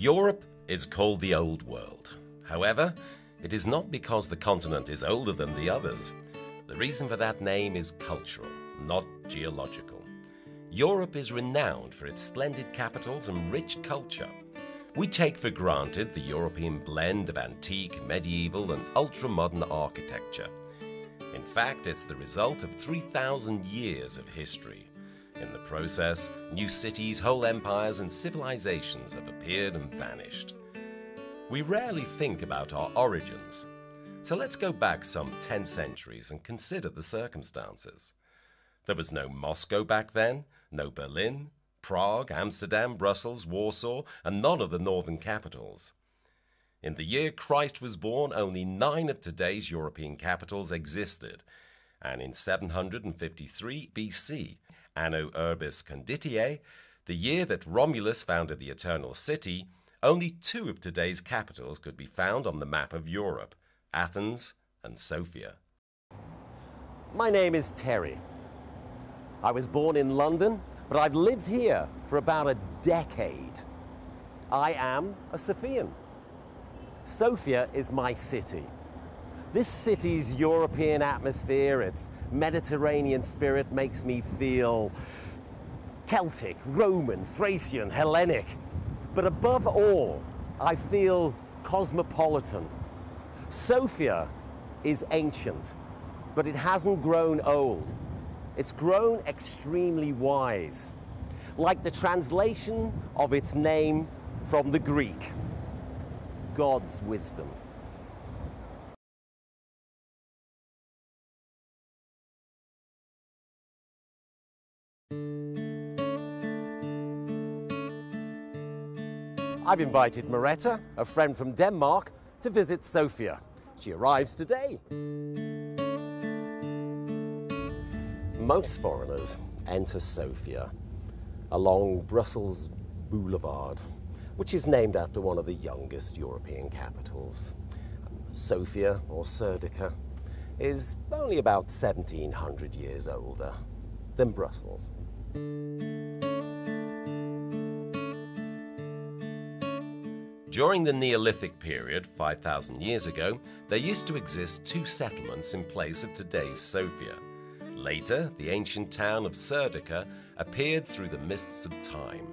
Europe is called the Old World. However, it is not because the continent is older than the others. The reason for that name is cultural, not geological. Europe is renowned for its splendid capitals and rich culture. We take for granted the European blend of antique, medieval, and ultra-modern architecture. In fact, it's the result of 3,000 years of history. In the process, new cities, whole empires, and civilizations have appeared and vanished. We rarely think about our origins, so let's go back some 10 centuries and consider the circumstances. There was no Moscow back then, no Berlin, Prague, Amsterdam, Brussels, Warsaw, and none of the northern capitals. In the year Christ was born, only 9 of today's European capitals existed, and in 753 BC, Anno Urbis Conditiae, the year that Romulus founded the Eternal City, only 2 of today's capitals could be found on the map of Europe, Athens and Sofia. My name is Terry. I was born in London, but I've lived here for about a decade. I am a Sophian. Sofia is my city. This city's European atmosphere, its Mediterranean spirit makes me feel Celtic, Roman, Thracian, Hellenic. But above all, I feel cosmopolitan. Sofia is ancient, but it hasn't grown old. It's grown extremely wise, like the translation of its name from the Greek, God's wisdom. I've invited Merete, a friend from Denmark, to visit Sofia. She arrives today. Most foreigners enter Sofia along Brussels Boulevard, which is named after one of the youngest European capitals. Sofia, or Serdica, is only about 1,700 years older than Brussels. During the Neolithic period, 5,000 years ago, there used to exist 2 settlements in place of today's Sofia. Later, the ancient town of Serdica appeared through the mists of time.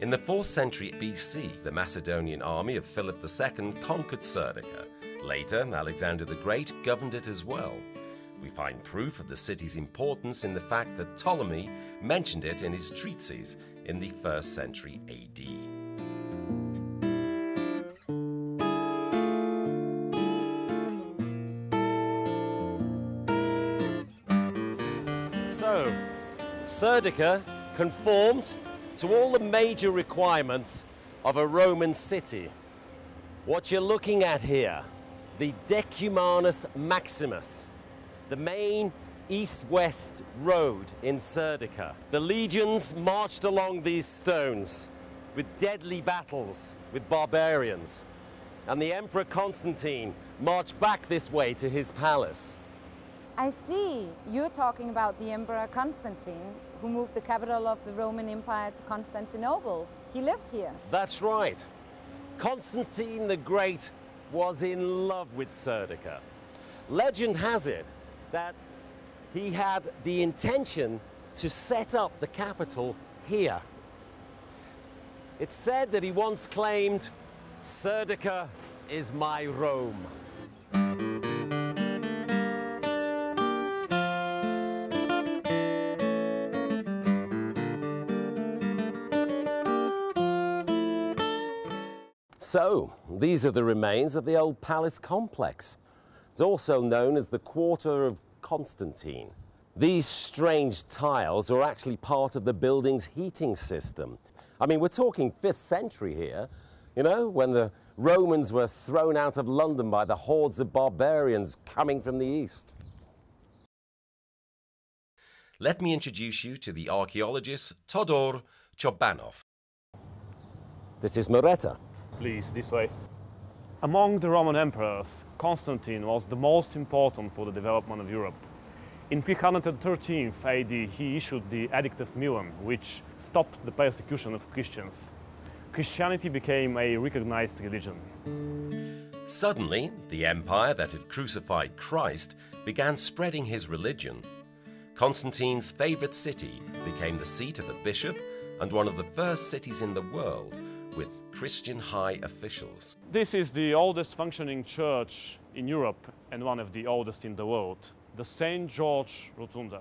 In the 4th century BC, the Macedonian army of Philip II conquered Serdica. Later, Alexander the Great governed it as well. We find proof of the city's importance in the fact that Ptolemy mentioned it in his treatises in the 1st century AD. So, Serdica conformed to all the major requirements of a Roman city. What you're looking at here, the Decumanus Maximus, the main east-west road in Serdica. The legions marched along these stones with deadly battles with barbarians, and the Emperor Constantine marched back this way to his palace. I see. You're talking about the Emperor Constantine, who moved the capital of the Roman Empire to Constantinople. He lived here. That's right. Constantine the Great was in love with Serdica. Legend has it that he had the intention to set up the capital here. It's said that he once claimed, "Serdica is my Rome." So, these are the remains of the old palace complex. It's also known as the Quarter of Constantine. These strange tiles are actually part of the building's heating system. I mean, we're talking 5th century here, you know, when the Romans were thrown out of London by the hordes of barbarians coming from the east. Let me introduce you to the archaeologist Todor Chobanov. This is Merete. Please, this way. Among the Roman emperors, Constantine was the most important for the development of Europe. In 313 AD, he issued the Edict of Milan, which stopped the persecution of Christians. Christianity became a recognized religion. Suddenly, the empire that had crucified Christ began spreading his religion. Constantine's favorite city became the seat of a bishop and one of the first cities in the world with Christian high officials. This is the oldest functioning church in Europe and one of the oldest in the world, the St. George Rotunda.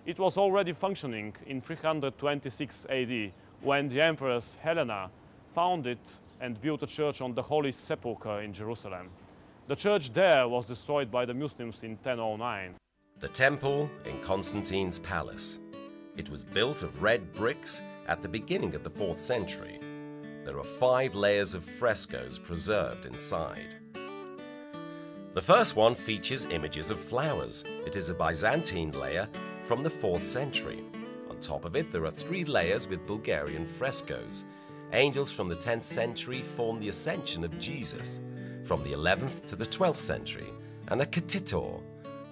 It was already functioning in 326 AD when the Empress Helena founded and built a church on the Holy Sepulchre in Jerusalem. The church there was destroyed by the Muslims in 1009. The temple in Constantine's palace. It was built of red bricks at the beginning of the 4th century. There are 5 layers of frescoes preserved inside. The first one features images of flowers. It is a Byzantine layer from the 4th century. On top of it, there are 3 layers with Bulgarian frescoes. Angels from the 10th century form the Ascension of Jesus, from the 11th to the 12th century, and a Cathedral,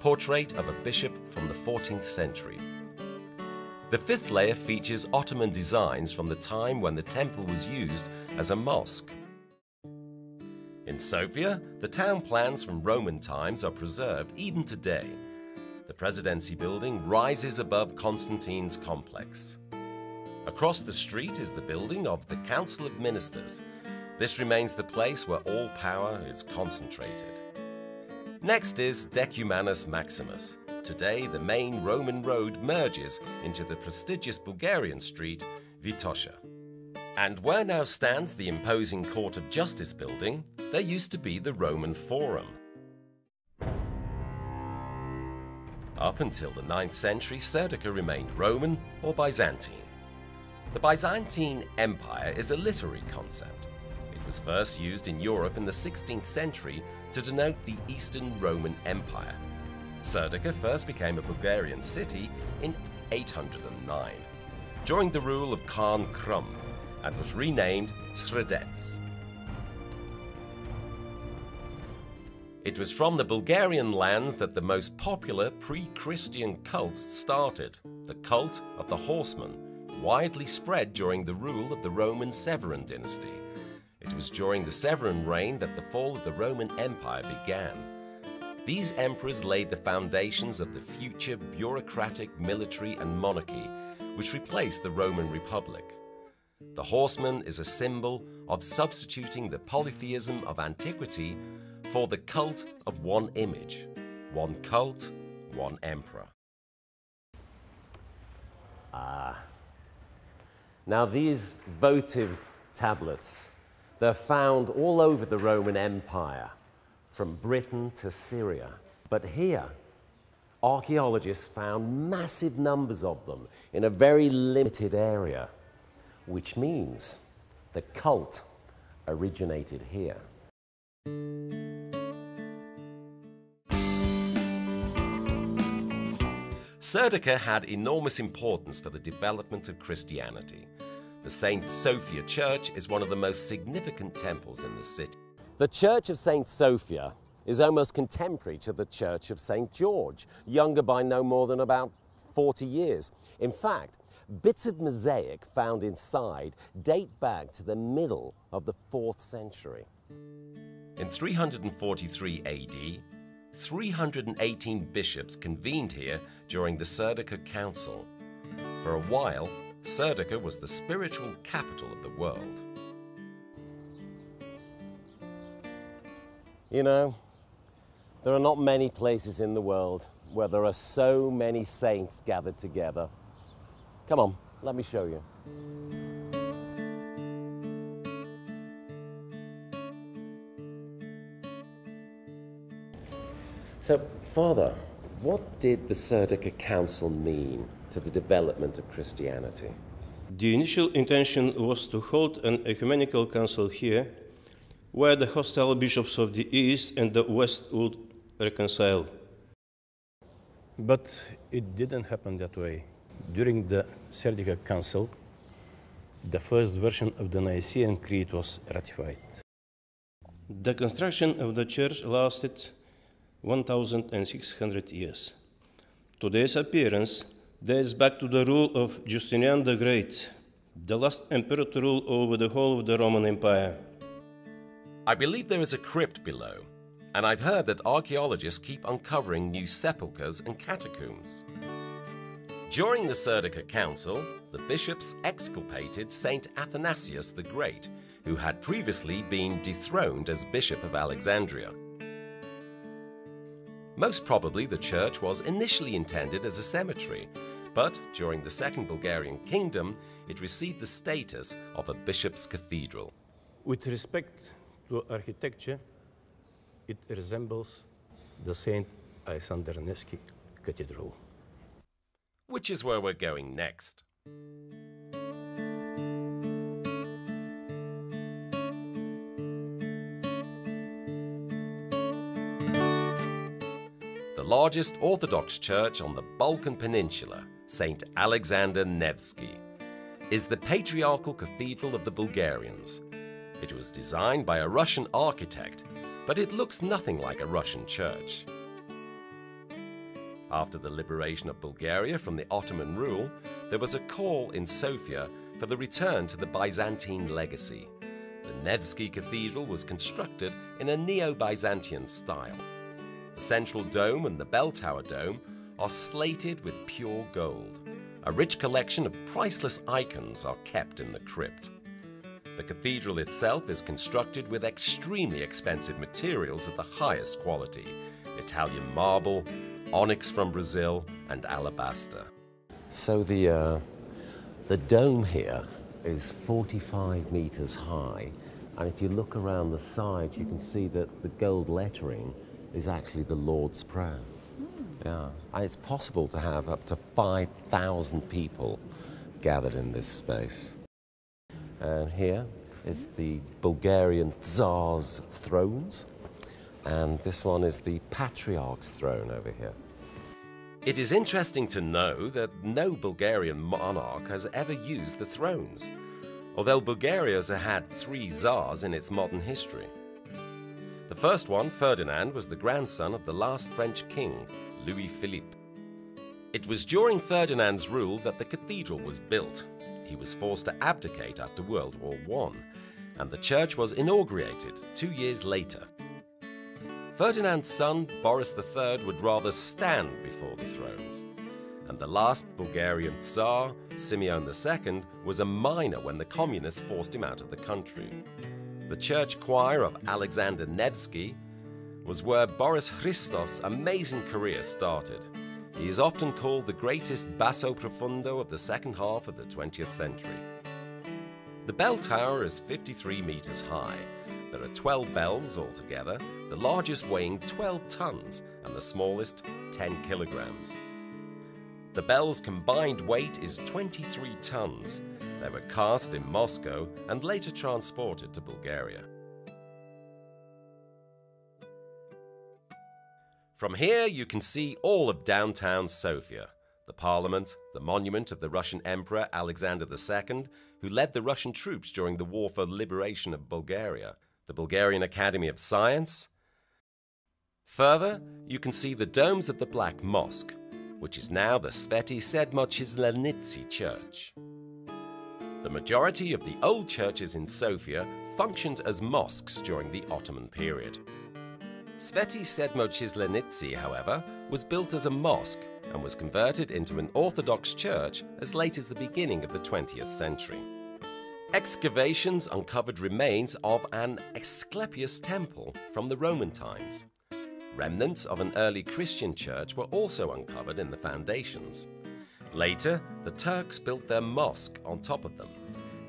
portrait of a bishop from the 14th century. The 5th layer features Ottoman designs from the time when the temple was used as a mosque. In Sofia, the town plans from Roman times are preserved even today. The presidency building rises above Constantine's complex. Across the street is the building of the Council of Ministers. This remains the place where all power is concentrated. Next is Decumanus Maximus. Today, the main Roman road merges into the prestigious Bulgarian street, Vitosha. And where now stands the imposing Court of Justice building, there used to be the Roman Forum. Up until the 9th century, Serdica remained Roman or Byzantine. The Byzantine Empire is a literary concept. It was first used in Europe in the 16th century to denote the Eastern Roman Empire. Serdica first became a Bulgarian city in 809, during the rule of Khan Krum, and was renamed Sredets. It was from the Bulgarian lands that the most popular pre-Christian cult started, the cult of the horseman, widely spread during the rule of the Roman Severan dynasty. It was during the Severan reign that the fall of the Roman Empire began. These emperors laid the foundations of the future bureaucratic military and monarchy, which replaced the Roman Republic. The horseman is a symbol of substituting the polytheism of antiquity for the cult of one image, one cult, one emperor. Now these votive tablets, they're found all over the Roman Empire, from Britain to Syria. But here, archaeologists found massive numbers of them in a very limited area, which means the cult originated here. Serdica had enormous importance for the development of Christianity. The St. Sophia Church is one of the most significant temples in the city. The Church of St. Sophia is almost contemporary to the Church of St. George, younger by no more than about 40 years. In fact, bits of mosaic found inside date back to the middle of the 4th century. In 343 AD, 318 bishops convened here during the Serdica Council. For a while, Serdica was the spiritual capital of the world. You know, there are not many places in the world where there are so many saints gathered together. Come on, let me show you. So, Father, what did the Serdica Council mean to the development of Christianity? The initial intention was to hold an ecumenical council here, where the hostile bishops of the East and the West would reconcile. But it didn't happen that way. During the Serdica Council, the first version of the Nicene Creed was ratified. The construction of the church lasted 1,600 years. Today's appearance dates back to the rule of Justinian the Great. the last emperor to rule over the whole of the Roman Empire. I believe there is a crypt below, and I've heard that archaeologists keep uncovering new sepulchres and catacombs. During the Serdica Council, the bishops exculpated Saint Athanasius the Great, who had previously been dethroned as Bishop of Alexandria. Most probably the church was initially intended as a cemetery, but during the Second Bulgarian Kingdom, it received the status of a bishop's cathedral. With respect to architecture, it resembles the St. Alexander Nevsky Cathedral. Which is where we're going next. The largest Orthodox church on the Balkan Peninsula, St. Alexander Nevsky, is the patriarchal cathedral of the Bulgarians. It was designed by a Russian architect, but it looks nothing like a Russian church. After the liberation of Bulgaria from the Ottoman rule, there was a call in Sofia for the return to the Byzantine legacy. The Nevsky Cathedral was constructed in a Neo-Byzantine style. The central dome and the bell tower dome are slated with pure gold. A rich collection of priceless icons are kept in the crypt. The cathedral itself is constructed with extremely expensive materials of the highest quality: Italian marble, onyx from Brazil, and alabaster. So the dome here is 45 meters high, and if you look around the sides, you can see that the gold lettering is actually the Lord's Prayer. Yeah, and it's possible to have up to 5,000 people gathered in this space. And here is the Bulgarian Tsar's thrones, and this one is the Patriarch's throne over here. It is interesting to know that no Bulgarian monarch has ever used the thrones, although Bulgaria has had 3 Tsars in its modern history. The first one, Ferdinand, was the grandson of the last French king, Louis Philippe. It was during Ferdinand's rule that the cathedral was built. He was forced to abdicate after World War I, and the church was inaugurated 2 years later. Ferdinand's son, Boris III, would rather stand before the thrones, and the last Bulgarian Tsar, Simeon II, was a minor when the communists forced him out of the country. The church choir of Alexander Nevsky was where Boris Christos' amazing career started. He is often called the greatest basso profundo of the second half of the 20th century. The bell tower is 53 meters high. There are 12 bells altogether, the largest weighing 12 tons and the smallest 10 kilograms. The bell's combined weight is 23 tons. They were cast in Moscow and later transported to Bulgaria. From here you can see all of downtown Sofia, the parliament, the monument of the Russian Emperor Alexander II, who led the Russian troops during the war for the liberation of Bulgaria, the Bulgarian Academy of Science. Further, you can see the domes of the Black Mosque, which is now the Sveti Sedmo-Chislenitsi Church. The majority of the old churches in Sofia functioned as mosques during the Ottoman period. Sveti Sedmo-Chislenitsi, however, was built as a mosque and was converted into an Orthodox church as late as the beginning of the 20th century. Excavations uncovered remains of an Asclepius temple from the Roman times. Remnants of an early Christian church were also uncovered in the foundations. Later, the Turks built their mosque on top of them.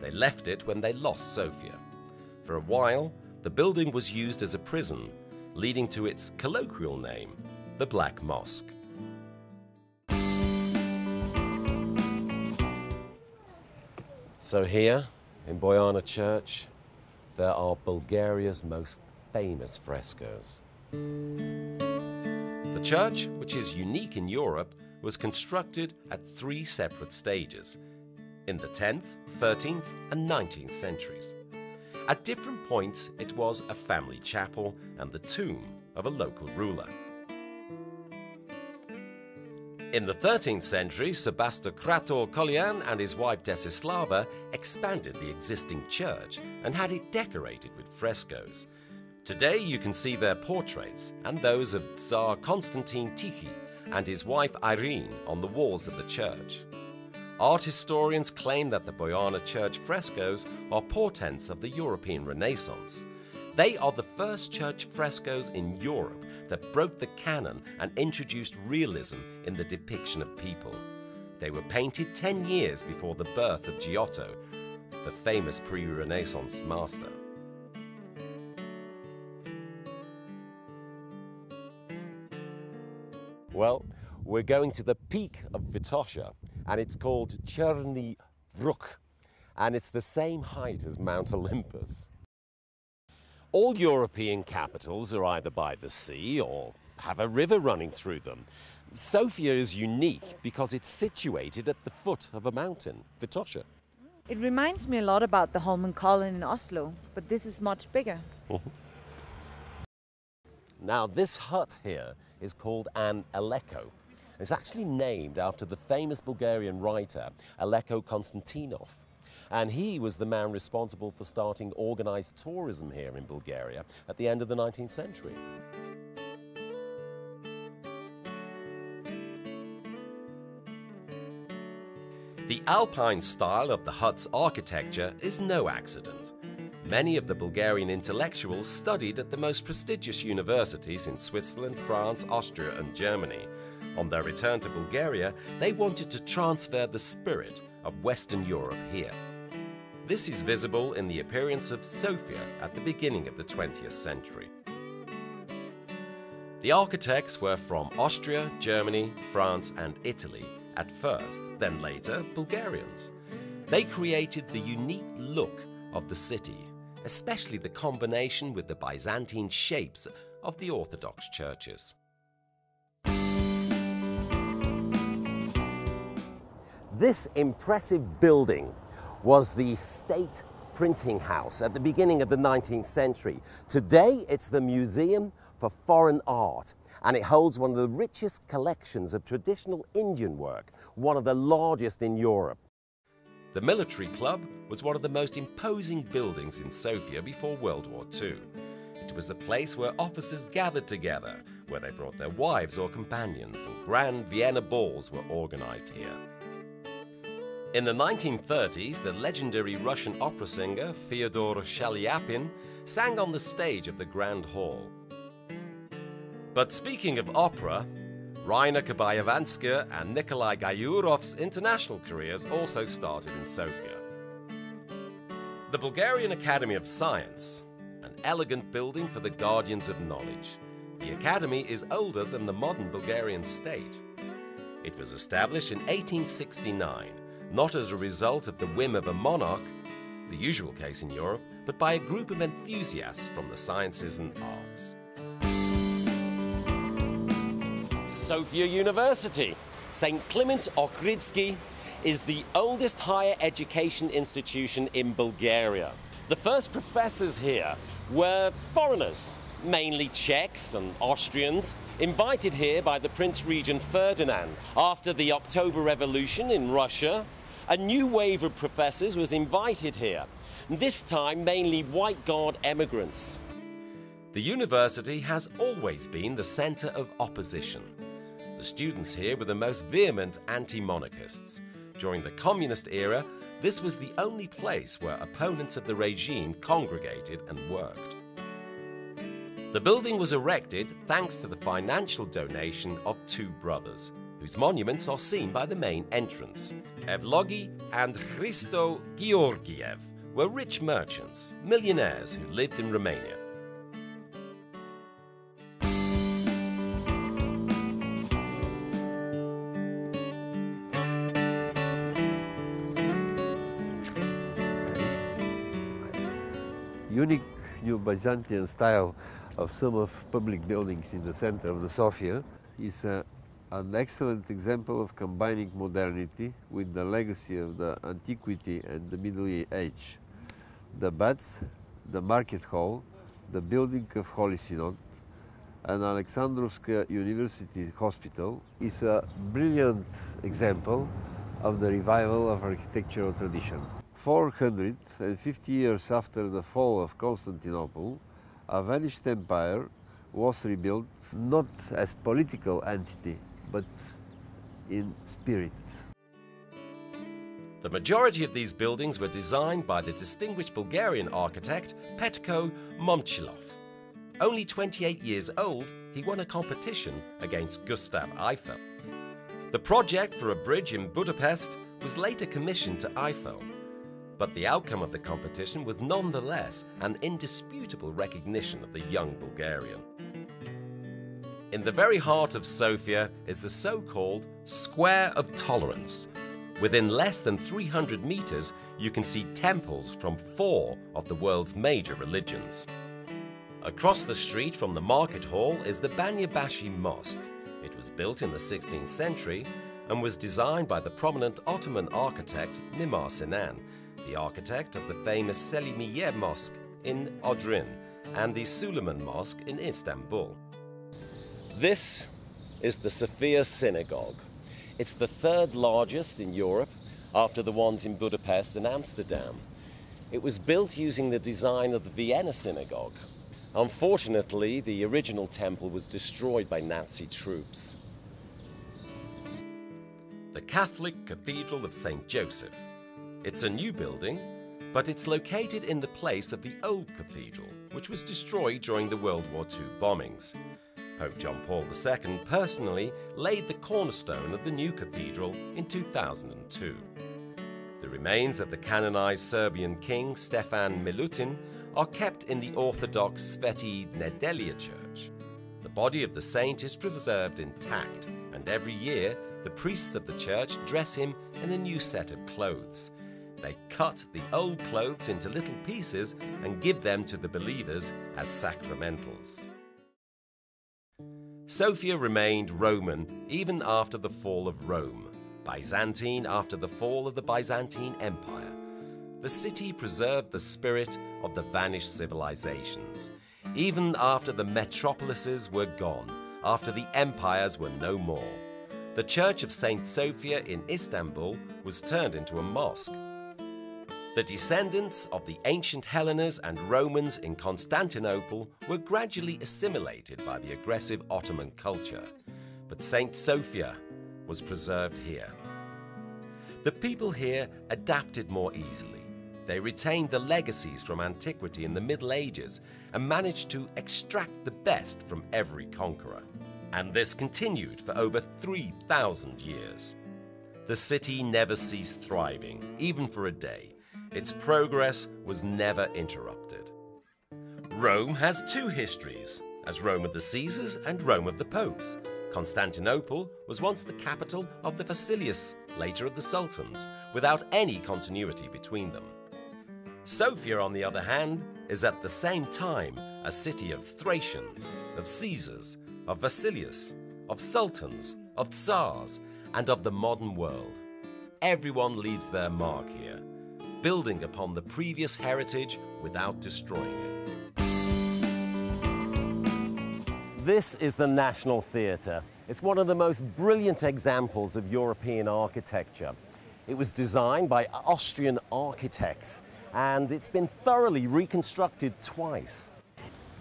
They left it when they lost Sofia. For a while, the building was used as a prison, leading to its colloquial name, the Black Mosque. So here, in Bojana Church, there are Bulgaria's most famous frescoes. The church, which is unique in Europe, was constructed at 3 separate stages, in the 10th, 13th and 19th centuries. At different points, it was a family chapel and the tomb of a local ruler. In the 13th century, Sebastokrator Kolian and his wife Desislava expanded the existing church and had it decorated with frescoes. Today you can see their portraits and those of Tsar Constantine Tichy and his wife Irene on the walls of the church. Art historians claim that the Bojana church frescoes are portents of the European Renaissance. They are the first church frescoes in Europe that broke the canon and introduced realism in the depiction of people. They were painted 10 years before the birth of Giotto, the famous pre-Renaissance master. Well, we're going to the peak of Vitosha, and it's called Cherny Vruk, and it's the same height as Mount Olympus. All European capitals are either by the sea or have a river running through them. Sofia is unique because it's situated at the foot of a mountain, Vitosha. It reminds me a lot about the Holmenkollen in Oslo, but this is much bigger. Now, this hut here is called an Aleko. It's actually named after the famous Bulgarian writer Aleko Konstantinov. And he was the man responsible for starting organized tourism here in Bulgaria at the end of the 19th century. The Alpine style of the hut's architecture is no accident. Many of the Bulgarian intellectuals studied at the most prestigious universities in Switzerland, France, Austria and Germany. On their return to Bulgaria, they wanted to transfer the spirit of Western Europe here. This is visible in the appearance of Sofia at the beginning of the 20th century. The architects were from Austria, Germany, France and Italy at first, then later Bulgarians. They created the unique look of the city, especially the combination with the Byzantine shapes of the Orthodox churches. This impressive building was the State Printing House at the beginning of the 19th century. Today, it's the Museum for Foreign Art, and it holds one of the richest collections of traditional Indian work, one of the largest in Europe. The military club was one of the most imposing buildings in Sofia before World War II. It was a place where officers gathered together, where they brought their wives or companions, and grand Vienna balls were organized here. In the 1930s, the legendary Russian opera singer Fyodor Shaliapin sang on the stage of the Grand Hall. But speaking of opera, Rainer Kabayevanska and Nikolai Gayurov's international careers also started in Sofia. The Bulgarian Academy of Science, an elegant building for the guardians of knowledge. The academy is older than the modern Bulgarian state. It was established in 1869. Not as a result of the whim of a monarch, the usual case in Europe, but by a group of enthusiasts from the sciences and arts. Sofia University. St. Clement Ohridsky is the oldest higher education institution in Bulgaria. The first professors here were foreigners, mainly Czechs and Austrians, invited here by the Prince Regent Ferdinand. After the October Revolution in Russia, a new wave of professors was invited here, this time mainly white Guard emigrants. The university has always been the center of opposition. The students here were the most vehement anti-monarchists. During the communist era, this was the only place where opponents of the regime congregated and worked. The building was erected thanks to the financial donation of two brothers, whose monuments are seen by the main entrance. Evlogi and Hristo Georgiev were rich merchants, millionaires who lived in Romania. Unique new Byzantine style of some of public buildings in the center of the Sofia is an excellent example of combining modernity with the legacy of the antiquity and the Middle Age. The baths, the market hall, the building of Holy Synod, and Alexandrovska University Hospital is a brilliant example of the revival of architectural tradition. 450 years after the fall of Constantinople, a vanished empire was rebuilt not as political entity, but in spirit. The majority of these buildings were designed by the distinguished Bulgarian architect Petko Momchilov. Only 28 years old, he won a competition against Gustav Eiffel. The project for a bridge in Budapest was later commissioned to Eiffel, but the outcome of the competition was nonetheless an indisputable recognition of the young Bulgarian. In the very heart of Sofia is the so-called Square of Tolerance. Within less than 300 meters, you can see temples from 4 of the world's major religions. Across the street from the market hall is the Banyabashi Mosque. It was built in the 16th century and was designed by the prominent Ottoman architect Mimar Sinan, the architect of the famous Selimiye Mosque in Odrin and the Suleiman Mosque in Istanbul. This is the Sophia Synagogue. It's the 3rd largest in Europe after the ones in Budapest and Amsterdam. It was built using the design of the Vienna Synagogue. Unfortunately, the original temple was destroyed by Nazi troops. The Catholic Cathedral of St. Joseph. It's a new building, but it's located in the place of the old cathedral, which was destroyed during the World War II bombings. Pope John Paul II personally laid the cornerstone of the new cathedral in 2002. The remains of the canonized Serbian king Stefan Milutin are kept in the Orthodox Sveti Nedelja Church. The body of the saint is preserved intact, and every year the priests of the church dress him in a new set of clothes. They cut the old clothes into little pieces and give them to the believers as sacramentals. Sofia remained Roman even after the fall of Rome, Byzantine after the fall of the Byzantine Empire. The city preserved the spirit of the vanished civilizations, even after the metropolises were gone, after the empires were no more. The Church of St. Sophia in Istanbul was turned into a mosque. The descendants of the ancient Hellenes and Romans in Constantinople were gradually assimilated by the aggressive Ottoman culture, but St. Sophia was preserved here. The people here adapted more easily. They retained the legacies from antiquity in the Middle Ages and managed to extract the best from every conqueror. And this continued for over 3,000 years. The city never ceased thriving, even for a day. Its progress was never interrupted. Rome has 2 histories, as Rome of the Caesars and Rome of the Popes. Constantinople was once the capital of the Vasilius, later of the Sultans, without any continuity between them. Sofia, on the other hand, is at the same time a city of Thracians, of Caesars, of Vasilius, of Sultans, of Tsars, and of the modern world. Everyone leaves their mark here, building upon the previous heritage without destroying it. This is the National Theatre. It's one of the most brilliant examples of European architecture. It was designed by Austrian architects, and it's been thoroughly reconstructed twice.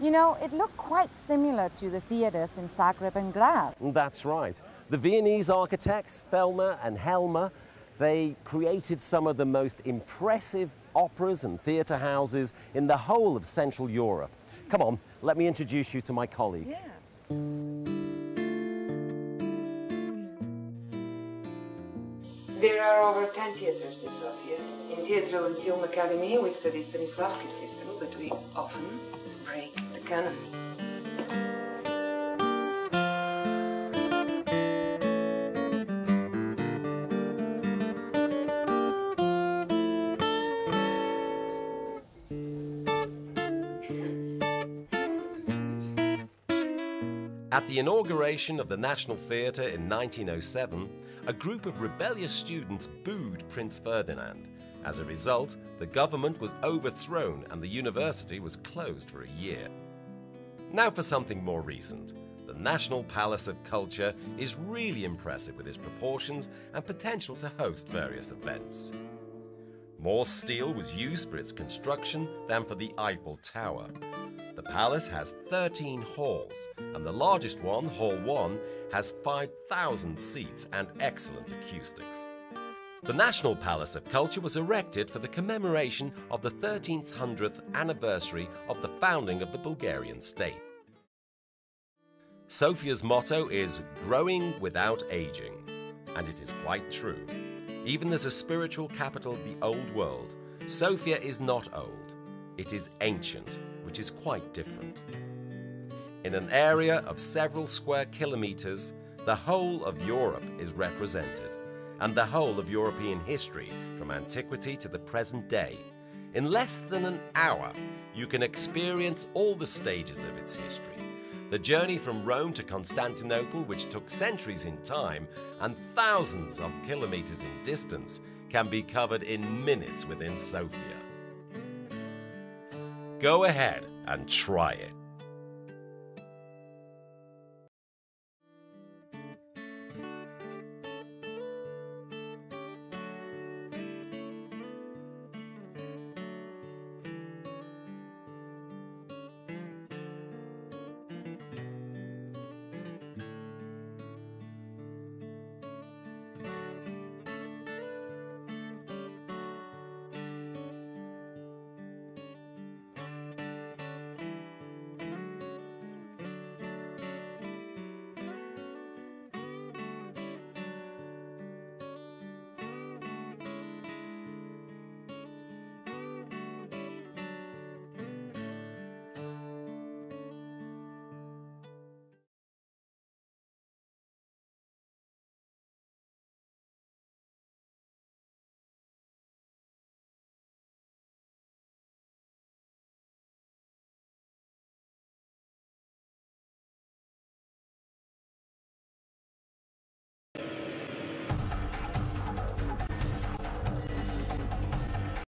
You know, it looked quite similar to the theatres in Zagreb and Graz. That's right. The Viennese architects, Fellner and Helmer, they created some of the most impressive operas and theatre houses in the whole of Central Europe. Come on, let me introduce you to my colleague. Yeah. There are over 10 theatres in Sofia. In Theatrical and Film Academy, we study Stanislavski's system, but we often break the canon. At the inauguration of the National Theatre in 1907, a group of rebellious students booed Prince Ferdinand. As a result, the government was overthrown and the university was closed for a year. Now for something more recent. The National Palace of Culture is really impressive with its proportions and potential to host various events. More steel was used for its construction than for the Eiffel Tower. The palace has 13 halls, and the largest one, Hall 1, has 5,000 seats and excellent acoustics. The National Palace of Culture was erected for the commemoration of the 1300th anniversary of the founding of the Bulgarian state. Sofia's motto is "Growing without aging," and it is quite true. Even as a spiritual capital of the old world, Sofia is not old. It is ancient, which is quite different. In an area of several square kilometers, the whole of Europe is represented, and the whole of European history from antiquity to the present day. In less than an hour, you can experience all the stages of its history. The journey from Rome to Constantinople, which took centuries in time and thousands of kilometers in distance, can be covered in minutes within Sofia. Go ahead and try it.